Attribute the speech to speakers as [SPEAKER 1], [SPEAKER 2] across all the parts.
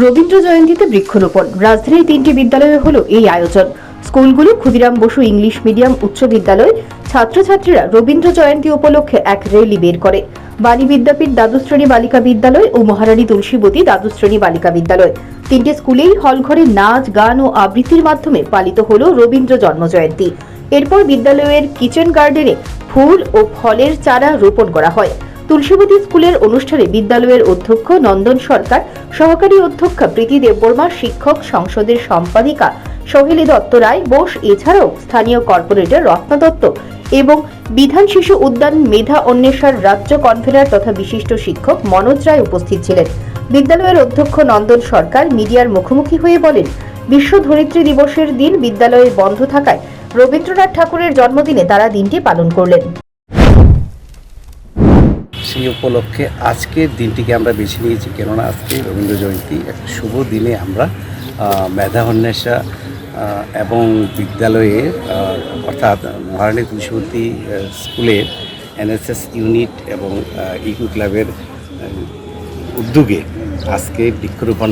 [SPEAKER 1] রবীন্দ্র জয়ন্তীতে বৃক্ষরোপণ। রাজধানীর 3টি বিদ্যালয়ে হলো এই আয়োজন। স্কুলগুলো ক্ষুদিরাম বসু ইংলিশ মিডিয়াম উচ্চ বিদ্যালয় ছাত্রছাত্রীরা রবীন্দ্র জয়ন্তী উপলক্ষে এক র্যালি বের করে। বাণী বিদ্যাপীঠ দ্বাদশ শ্রেণী বালিকা বিদ্যালয় ও মহারানী তুলসীবতী দ্বাদশ শ্রেণী বালিকা বিদ্যালয় 3টে স্কুলেই হলঘরে নাচ, গান ও আবৃত্তির মাধ্যমে পালিত হলো রবীন্দ্র জন্মজয়ন্তী। এরপর বিদ্যালয়ের কিচেন গার্ডেনে ফুল ও ফলের চারা রোপণ করা হয়। তুলসীবতী স্কুলের অনুষ্ঠানে বিদ্যালয়ের অধ্যক্ষ নন্দন সরকার, সহকারী অধ্যক্ষা প্রীতি দেববর্মা, শিক্ষক সংসদের সম্পাদিকা সোহেলি দত্ত রায় বোস, এছাড়াও স্থানীয় কর্পোরেটর রত্না দত্ত এবং বিধান শিশু উদ্যান মেধা অন্বেষার রাজ্য কনভেনর তথা বিশিষ্ট শিক্ষক মনোজ রায় উপস্থিত ছিলেন। বিদ্যালয়ের অধ্যক্ষ নন্দন সরকার মিডিয়ার মুখোমুখি হয়ে বলেন, বিশ্ব ধরিত্রী দিবসের দিন বিদ্যালয়ে বন্ধ থাকায় রবীন্দ্রনাথ ঠাকুরের জন্মদিনে তারা দিনটি পালন করলেন।
[SPEAKER 2] সেই উপলক্ষে আজকের দিনটিকে আমরা বেছে নিয়েছি, কেননা আজকে রবীন্দ্র জয়ন্তী, একটা শুভ দিনে আমরা মেধা অন্বেষা এবং বিদ্যালয়ে অর্থাৎ মহারানী তুলসীবতী স্কুলের এনএসএস ইউনিট এবং ইকো ক্লাবের উদ্যোগে আজকে বৃক্ষরোপণ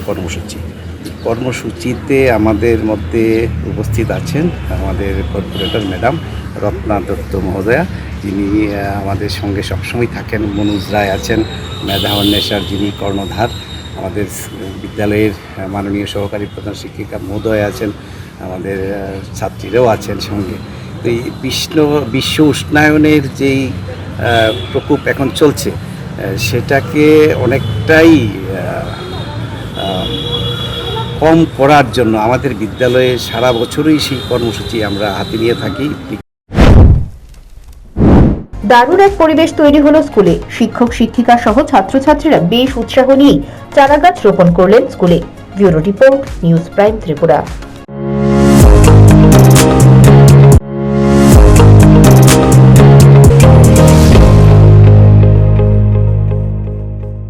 [SPEAKER 2] কর্মসূচিতে আমাদের মধ্যে উপস্থিত আছেন আমাদের কর্পোরেটর ম্যাডাম রত্না দত্ত মহোদয়া, যিনি আমাদের সঙ্গে সবসময় থাকেন। মনোজ রায় আছেন মেধা অন্বেষার, যিনি কর্ণধার। আমাদের বিদ্যালয়ের মাননীয় সহকারী প্রধান শিক্ষিকা মহোদয় আছেন, আমাদের ছাত্রীরাও আছেন সঙ্গে। তো এই বিশ্ব উষ্ণায়নের যেই প্রকোপ এখন চলছে, সেটাকে অনেকটাই কম করার জন্য আমাদের বিদ্যালয়ে সারা বছরই সেই কর্মসূচি আমরা হাতে নিয়ে থাকি।
[SPEAKER 1] দারুণ এক পরিবেশ তৈরি হলো স্কুলে। শিক্ষক শিক্ষিকা সহ ছাত্রছাত্রীরা বেশ উৎসাহ নিয়ে চারাগাছ রোপণ করলেন স্কুলে। Bureau report, news prime Tripura.